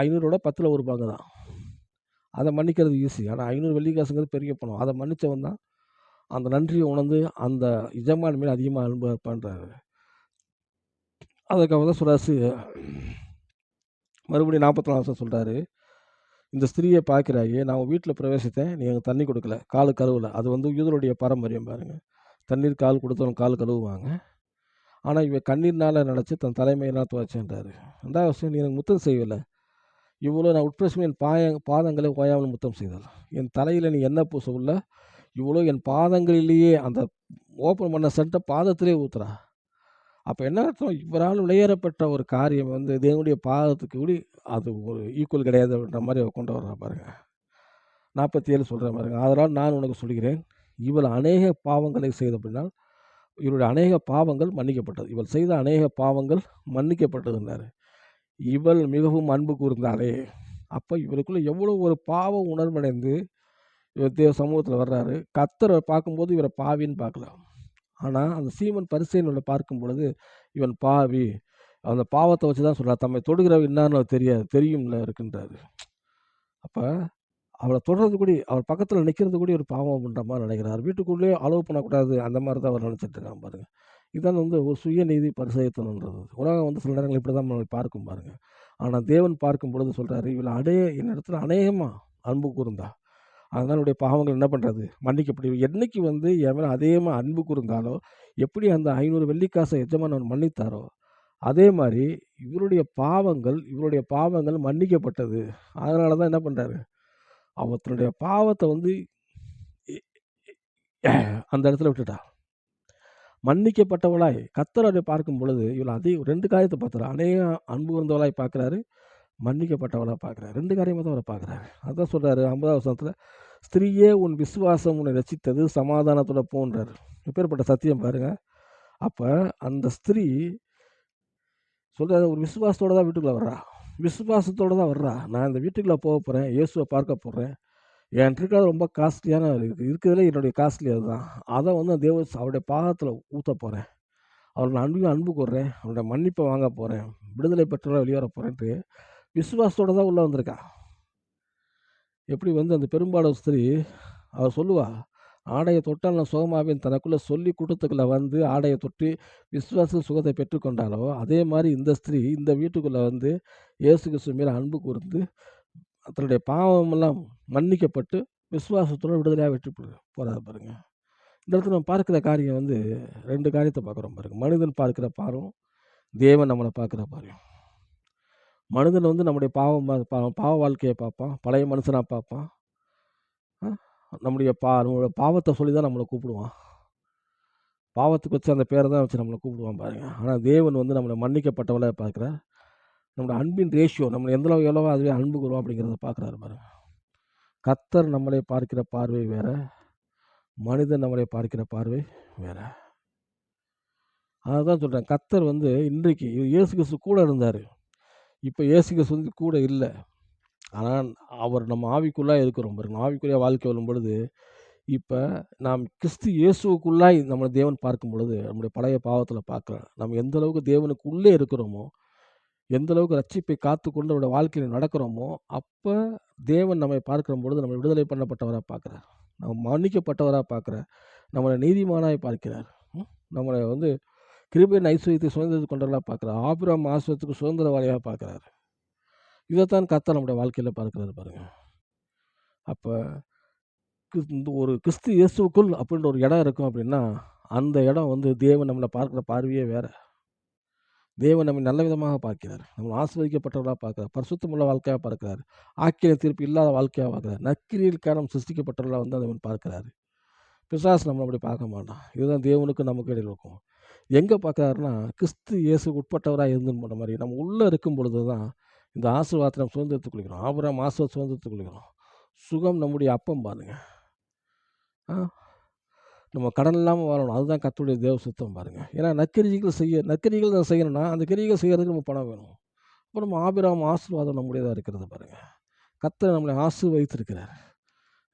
500ஓட 10ல் 1 பங்கு தான். அதை மன்னிக்கிறது ஈஸி. ஆனால் 500 வெள்ளிக்காசுங்கிறது பெரிய பணம். அதை மன்னித்தவன் தான் அந்த நன்றியை உணர்ந்து அந்த எஜமான் மேலே அதிகமாக அன்பாக இருப்பான்றாரு. அதுக்கு அவர் தான் சொல்கிறாரு, மறுபடியும் 44 வருஷம் சொல்கிறாரு, இந்த ஸ்திரீயை பார்க்கிறாயே, நான் உன் வீட்டில் பிரவேசித்தேன், நீ எனக்கு தண்ணி கொடுக்கல, காலு கழுவலை. அது வந்து யூதருடைய பாரம்பரியம் பாருங்கள். தண்ணீர் கால் கொடுத்தவங்க கால் கழுவுவாங்க. ஆனால் இவன் கண்ணீர்னால் நினச்சி தன் தலைமையெல்லாம் துவைச்சேன்றாரு. 2வது விஷயம், நீ எனக்கு முத்தம் செய்யலை. இவ்வளோ நான் உட்பிரசம் என் பாதங்களை ஓயாமல் முத்தம் செய்தாள். என் தலையில் நீ எண்ணெய் பூச உள்ள, இவ்வளோ என் பாதங்களிலேயே அந்த ஓப்பன் பண்ண சென்ட்டை பாதத்திலே ஊற்றுறா. அப்போ என்ன அர்த்தம், இவரால் விளையேறப்பட்ட ஒரு காரியம் வந்து தேவனுடைய பாதத்துக்கு கூட அது ஒரு ஈக்குவல் கிடையாது அப்படின்ற மாதிரி அவர் கொண்டு வர்றா பாருங்க. 47 சொல்கிற பாருங்க. அதனால் நான் உனக்கு சொல்கிறேன், இவள் அநேக பாவங்களை செய்த அப்படின்னால் இவருடைய அநேக பாவங்கள் மன்னிக்கப்பட்டது. இவள் செய்த அநேக பாவங்கள் மன்னிக்கப்பட்டதுன்னாரு. இவள் மிகவும் அன்பு கூர்ந்தாலே. அப்போ இவருக்குள்ளே எவ்வளோ ஒரு பாவ உணர்வடைந்து இவர் தேவ சமூகத்தில் வர்றாரு. கர்த்தரை பார்க்கும்போது இவரை பாவின்னு பார்க்கல. ஆனால் அந்த சீமோன் பரிசேயனை பார்க்கும் பொழுது இவன் பாவி, அந்த பாவத்தை வச்சு தான் சொல்கிறார். தம்மை தொடுகிறவன் என்னான்னு தெரியும்ல இருக்குன்றாரு. அப்போ அவளை தொடுறது கூட, அவர் பக்கத்தில் நிற்கிறது கூட ஒரு பாவம் பண்ணுற மாதிரி நினைக்கிறார். வீட்டுக்குள்ளேயே அலோவ் பண்ணக்கூடாது, அந்த மாதிரி தான் அவர் நினச்சிட்டு இருக்கான் பாருங்கள். இதான் வந்து ஒரு சுயநீதி பரிசேயத்தனன்றது. உலகம் வந்து சில நேரங்கள் இப்படி தான் நம்ம பார்க்கும் பாருங்கள். ஆனால் தேவன் பார்க்கும் பொழுது சொல்கிறாரு, இவள் என்னிடத்துல அநேகமாக அன்பு கூர்ந்தா, அதனால் என்னுடைய பாவங்கள் என்ன பண்ணுறது, மன்னிக்கப்படும். என்றைக்கு வந்து என் மேலே அதிகமாக அன்பு கூர்ந்தாலோ, எப்படி அந்த 500 வெள்ளிக்காசை எஜமான் அவர் மன்னித்தாரோ, அதே மாதிரி இவருடைய பாவங்கள் மன்னிக்கப்பட்டது. அதனால தான் என்ன பண்றாரு, அவர் தன்னுடைய பாவத்தை வந்து எ அந்த இடத்துல விட்டுட்டார். மன்னிக்கப்பட்டவளாய் கர்த்தர் அதை பார்க்கும் பொழுது, இவள் 2 காரியத்தை பார்த்தாரு. அநேகம் அன்பு கூர்ந்தவளாய் பார்க்கிறாரு, மன்னிக்கப்பட்டவளா பார்க்கிறாரு. 2 காரியமா தான் அவர பார்க்கிறாரு. அதான் சொல்றாரு 50வது வசனத்துல, "ஸ்திரீயே உன் விசுவாசம் உன்னை ரட்சித்தது, சமாதானத்தோட போன்றாரு." எப்பேர்ப்பட்ட சத்தியம் பாருங்க. அப்ப அந்த ஸ்திரீ சொல்றாரு, ஒரு விசுவாசத்தோட தான் வீட்டுக்குள்ள வர்றா. விசுவாசத்தோட தான் வர்றா. நான் இந்த வீட்டுக்குள்ள போறேன், இயேசுவ பார்க்க போறேன். என்ட்ட இருக்கிறது ரொம்ப காஸ்ட்லியான இருக்கிறதுலே என்னுடைய காஸ்ட்லி அதுதான். அத வந்து அவருடைய பாதத்துல ஊத்தப் போறேன். அவருக்கு நான் அன்பு கூர்றேன். அவருடைய மன்னிப்பை வாங்க போறேன். விடுதலை பெற்றவளா வெளிய வரப் போறேன்ட்டு விசுவாசத்தோட தான் உள்ள வந்திருக்கா. எப்படி வந்து அந்த பெரும்பாடு ஸ்திரீ அவ சொல்லுவா, "ஆடைய தொட்டால் நான் சுகமாவேன்" தனக்குள்ள சொல்லி கூட்டத்துக்குள்ள வந்து ஆடைய தொட்டு விசுவாச சுகத்தை பெற்றுக்கொண்டாளோ, அதே மாரி இந்த ஸ்திரீ இந்த வீட்டுக்குள்ள வந்து இயேசு கிறிஸ்து மேல அன்பு கூர்ந்து தன்னுடைய பாவமெல்லாம் மன்னிக்கப்பட்டு விசுவாசத்தோட விடுதலையா வெற்றி போறாரு பாருங்க. இந்த இடத்துல நம்ம பார்க்கிற காரியம் வந்து 2 காரியத்த பார்க்குறோம் பாருங்க. மனிதன் பார்க்கிற பார்வம், தேவன் நம்மள பார்க்கிற பார்வை. மனிதன் வந்து நம்முடைய பாவ வாழ்க்கைய பார்ப்பான். பழைய மனுஷனா பார்ப்பான். அ நம்முடைய பாவத்த சொல்லி தான் நம்மள கூப்பிடுவான். பாவத்துக்கு வச்சு அந்த பேர தான் வச்சு நம்மள கூப்பிடுவான் பாருங்க. ஆனா தேவன் வந்து நம்மள மன்னிக்கப்பட்டவளா பார்க்கிறார். நம்முடைய அன்பின் ரேஷியோ நம்ம எந்த அளவு எவ்வளவோ அதுவே அன்பு கூறுவோம் அப்படிங்கிறத பார்க்குறாரு பாருங்க. கர்த்தர் நம்மளை பார்க்கிற பார்வை வேற, மனிதன் நம்மளை பார்க்கிற பார்வை வேற. அததான் சொல்றேன். கர்த்தர் வந்து இன்றைக்கு இயேசு கிறிஸ்து கூட இருந்தாரு. இப்ப இயேசு கிறிஸ்து வந்து கூட இல்ல. ஆனா அவர் நம்ம ஆவிக்குள்ளாய் இருக்கிறோம் பாருங்க. ஆவிக்குரிய வாழ்க்கை வரும்பொழுது, இப்ப நாம் கிறிஸ்து இயேசுவுக்குள்ளாய் நம்மள தேவன் பார்க்கும் பொழுது, நம்முடைய பழைய பாவத்தில பார்க்கிறோம். நம்ம எந்த அளவுக்கு தேவனுக்கு உள்ளே இருக்கிறோமோ, எந்த அளவுக்கு ரட்சிப்பை காத்துக்கொண்டு அவருடைய வாழ்க்கையில நடக்கிறோமோ, அப்ப தேவன் நம்மை பார்க்கும் பொழுது நம்மை விடுதலை பண்ணப்பட்டவரா பார்க்கிறார். நம்ம மன்னிக்கப்பட்டவரா பார்க்கிறார். நம்மள நீதிமானாய் பார்க்கிறார். நம்மள வந்து கிருபையின் ஐஸ்வரியத்தை சுதந்திரித்துக் கொண்டவர்களா பார்க்கிறார். ஆபிரகாம் ஆசீர்வாதத்துக்கு சுதந்திரவாளியா பார்க்கிறார். இதத்தான் கர்த்தர் நம்முடைய வாழ்க்கையில பார்க்கிறாரு பாருங்க. அப்ப இந்த ஒரு கிறிஸ்து இயேசுவுக்குள் அப்படின்ற ஒரு இடம் இருக்கும் அப்படின்னா, அந்த இடம் வந்து தேவன் நம்மள பார்க்கிற பார்வையே வேற. தேவன் நம்மை நல்ல விதமாக பார்க்கிறார். நம்மள ஆசீர்வதிக்கப்பட்டவர்களா பார்க்கிறார். பரிசுத்தமுள்ள வாழ்க்கையா பார்க்கிறார். ஆக்கினை தீர்ப்பு இல்லாத வாழ்க்கையா பார்க்கிறார். நற்கிரியைக்கான சிருஷ்டிக்கப்பட்டவர்களா வந்து தேவன் பார்க்கிறாரு. பிசாசு நம்மள அப்படி பார்க்க மாட்டான். இதுதான் தேவனுக்கும் நமக்கும் இடையில இருக்கும். எங்க பார்க்கிறாருன்னா, கிறிஸ்து இயேசுவுக்கு உட்பட்டவரா இருந்துன்னு போன மாரி, நம்ம உள்ள இருக்கும் பொழுது தான் இந்த ஆசீர்வாதத்தை நம்ம சுதந்திரத்துக் கொள்கிறோம். ஆபிரகாம் ஆசீர்வாதத்தை சுதந்திரத்துக் கொள்கிறோம். சுகம் நம்முடைய அப்பம் பாருங்க. ஆ நம்ம கடன் இல்லாம வாழணும். அதுதான் கர்த்தருடைய தேவ சித்தம் பாருங்க. ஏன்னா நற்கிரியைகள் நம்ம செய்யணும்னா, அந்த கிரியைகள் செய்யறதுக்கு நமக்கு பணம் வேணும். அப்ப நம்ம ஆபிரகாம் ஆசீர்வாதம் நம்முடையதா இருக்கிறது பாருங்க. கர்த்தர் நம்மளை ஆசீர்வதித்திருக்கிறார்.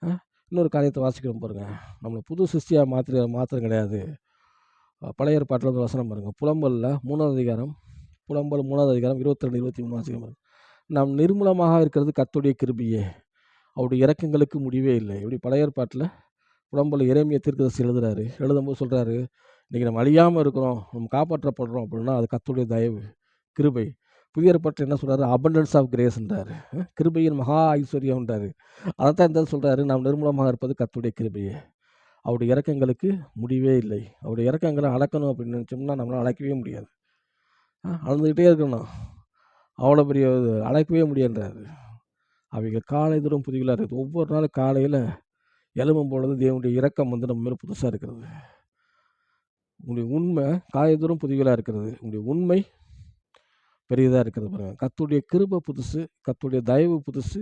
ஆ இன்னொரு காரியத்தை வாசிக்கிறோம் பாருங்க. நம்மள புது சிருஷ்டியா மாத்திரம் கிடையாது. பழைய ஏற்பாட்டில ஒரு வசனம் பாருங்க. புலம்பல்ல 3வது அதிகாரம், புலம்பல் 3வது அதிகாரம் 22, 23 வாசிக்கிறேன் பாருங்க. நாம் நிர்மூலமாக இருக்கிறது கர்த்தருடைய கிருபையே. அவருடைய இரக்கங்களுக்கு முடிவே இல்லை. இப்படி பழைய ஏற்பாட்டில புலம்பல் எரேமியா தீர்க்கதரிசி எழுதுறாரு. எழுதும்போது சொல்றாரு, இன்னைக்கு நம்ம அழியாம இருக்கிறோம், நம்ம காப்பாற்றப்படுறோம் அப்படின்னா அது கர்த்தருடைய தயவு, கிருபை. புதிய ஏற்பாட்டில என்ன சொல்றாரு? அபண்டன்ஸ் ஆஃப் கிரேஸ்ன்றாரு. கிருபையின் மகா ஐஸ்வர்யம்ன்றாரு. அதத்தான் இந்த சொல்றாரு, நாம் நிர்மூலமாக இருப்பது கர்த்தருடைய கிருபையே. அவருடைய இரக்கங்களுக்கு முடிவே இல்லை. அவருடைய இரக்கங்களை அளக்கணும் அப்படின்னு நினச்சோம்னா நம்மளால் அளக்கவே முடியாது. அளந்துக்கிட்டே இருக்கணும். அவ்வளோ பெரிய அளக்கவே முடியாதுன்றாரு. அவைகள் காலை தூரம் புதிகளாக இருக்குது. ஒவ்வொரு நாளும் காலையில் எழும்பும் பொழுது தேவனுடைய இரக்கம் வந்து நம்ம மேலே புதுசாக இருக்கிறது. உங்களுடைய உண்மை காலை தூரம் புதிகளாக இருக்கிறது. உங்களுடைய உண்மை பெரியதாக இருக்கிறது பாருங்க. கர்த்தருடைய கிருபை புதுசு, கர்த்தருடைய தயவு புதுசு,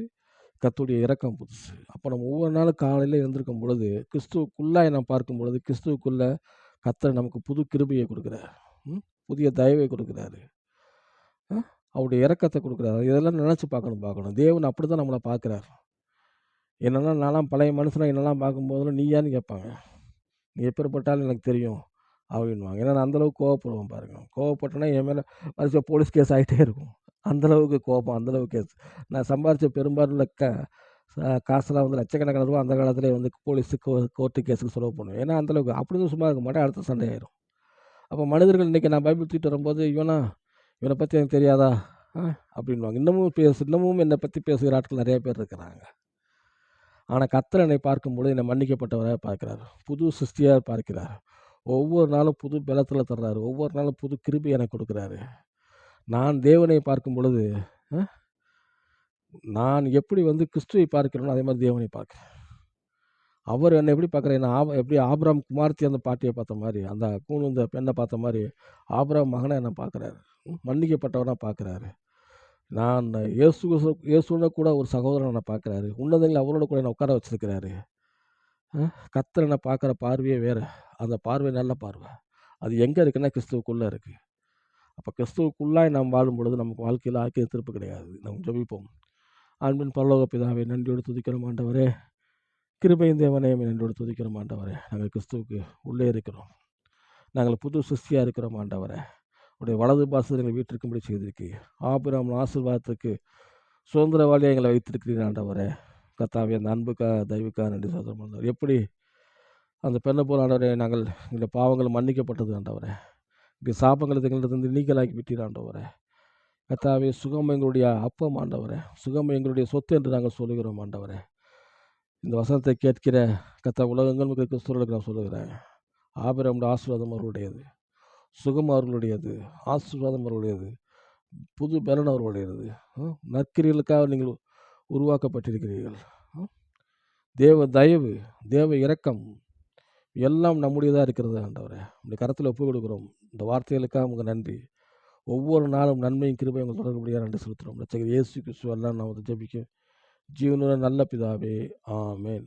கர்த்தருடைய இரக்கம் புதுசு. அப்போ நம்ம ஒவ்வொரு நாளும் காலையில் எழுந்திருக்கும் பொழுது கிறிஸ்துவுக்குள்ளாய் நாம் பார்க்கும் பொழுது கிறிஸ்துவுக்குள்ள கர்த்தர் நமக்கு புது கிருபையை கொடுக்குறார். புதிய தயவை கொடுக்குறாரு. அவருடைய இரக்கத்தை கொடுக்குறாரு. இதெல்லாம் நினச்சி பார்க்கணும். தேவன் அப்படி தான் நம்மளை பார்க்குறார். என்னென்னா நான்லாம் பழைய மனுஷனாக என்னெல்லாம் பார்க்கும்போதெல்லாம் நீ யான்னு கேட்பாங்க. நீ எப்பேற்பட்டாலும் எனக்கு தெரியும் அப்படின்வாங்க. ஏன்னா நான் அந்தளவுக்கு கோவப்படுவேன் பாருங்க. கோவப்பட்டேன்னா என் மேலே வரிசை போலீஸ் கேஸ் ஆகிட்டே இருக்கும். அந்தளவுக்கு கோபம், அந்தளவுக்கு கேஸ். நான் சம்பாரித்த பெரும்பாலும் காசுலாம் வந்து லட்சக்கணக்கான ரூபா அந்த காலத்திலே வந்து போலீஸுக்கு கோர்ட்டு கேஸுக்கு செலவு பண்ணுவேன். ஏன்னா அந்தளவுக்கு அப்படின்னு சும்மா இருக்க மாட்டேன். அடுத்த சண்டை ஆயிடும். அப்போ மனிதர்கள் இன்றைக்கி நான் பைபிள் தூக்கிட்டு வரும்போது இவனை பற்றி எனக்கு தெரியாதா அப்படின்வாங்க. இன்னமும் என்னை பற்றி பேசுகிற ஆட்கள் நிறைய பேர் இருக்கிறாங்க. ஆனால் கர்த்தர் என்னை பார்க்கும்பொழுது என்னை மன்னிக்கப்பட்டவராக பார்க்கிறார். புது சிருஷ்டியாக பார்க்கிறார். ஒவ்வொரு நாளும் புது பலத்தில் தர்றாரு. ஒவ்வொரு நாளும் புது கிருபை எனக்கு கொடுக்குறாரு. நான் தேவனை பார்க்கும் பொழுது, அ நான் எப்படி கிறிஸ்துவை பார்க்கிறேனோ, அதே மாரி தேவனை பார்க்கிறேன். அவர் என்னை எப்படி பார்க்குறாரு, எப்படி ஆபிரகாம் குமாரத்தி அந்த பாட்டிய பார்த்த மாரி, அந்த கூழ்ந்த பெண்ண பார்த்த மாரி, ஆபிரகாம் மகனா என்ன பார்க்குறாரு. மன்னிக்கப்பட்டவனா பார்க்குறாரு. நான் இயேசுன்னு கூட ஒரு சகோதரனா என்ன பார்க்குறாரு. உன்னதங்களில் அவரோட கூட என்ன உட்கார வச்சிருக்கிறாரு. கர்த்தர் என்ன பார்க்குற பார்வையே வேற. அந்த பார்வை நல்ல பார்வை. அது எங்க இருக்குன்னா, கிறிஸ்துவுக்குள்ள இருக்கு. அப்ப கிறிஸ்துவுக்குள்ளாய் நாம் வாழும்பொழுது, நமக்கு வாழ்க்கையில ஆக்கிய தீர்ப்பு கிடையாது. நாம் ஜெபிப்போம். அன்பின் பரலோக பிதாவே, நன்றியோடு துதிக்கிறோம் ஆண்டவரே. கிருபையின் தேவனே, நன்றியோடு துதிக்கிறோம் ஆண்டவரே. நாங்கள் கிறிஸ்துவுக்கு உள்ளே இருக்கிறோம். நாங்கள் புது சிருஷ்டியா இருக்கிறோம் ஆண்டவரே. உடைய வலது பாசத்தில் எங்களை வீற்றிருக்கும்படி செய்திருக்கிறீர். ஆபிரகாம் ஆசீர்வாதத்துக்கு சுதந்திரவாளியாக எங்களை வைத்திருக்கிறீர் ஆண்டவரே. கர்த்தாவே, அந்த அன்புக்காக தயவுக்காக நன்றி சொல்கிறோம். எப்படி அந்த பெண்ணை போல ஆண்டவரே, நாங்கள் எங்களுடைய பாவங்கள் மன்னிக்கப்பட்டது ஆண்டவரே. இங்கே சாபங்களை எங்களிடத்திலிருந்து நீங்களாக்கி விட்டீர் ஆண்டவரே. கர்த்தாவே, சுகம் எங்களுடைய அப்பம் ஆண்டவரே. சுகம் எங்களுடைய சொத்து என்று நாங்கள் சொல்லுகிறோம் ஆண்டவரே. இந்த வசனத்தை கேட்கிற உலகங்கள் கிறிஸ்துவர்களுக்கு நான் சொல்லுகிறேன். ஆபிரகாமுடைய ஆசீர்வாதம் அவர்களுடையது, சுகம் அவர்களுடையது, ஆசீர்வாதம் அவர்களுடையது, புது பலன் அவர்களுடையது. நற்கிரியலுக்காக நீங்கள் உருவாக்கப்பட்டிருக்கிறீர்கள். தேவ தயவு, தேவ இரக்கம் எல்லாம் நம்முடையதாக இருக்கிறது ஆண்டவரே. இந்த கரத்தில் ஒப்புக் கொடுக்குறோம். இந்த வார்த்தைகளுக்காக உங்களுக்கு நன்றி. ஒவ்வொரு நாளும் நன்மையும் கிருபையும் உங்களுக்கு தொடர்புடையாக நன்றி செலுத்துகிறோம். ரட்சகர் இயேசு கிறிஸ்துவ எல்லாம் நாம் ஜெபிக்கும் ஜீவனுள்ள நல்ல பிதாவே, ஆமென்.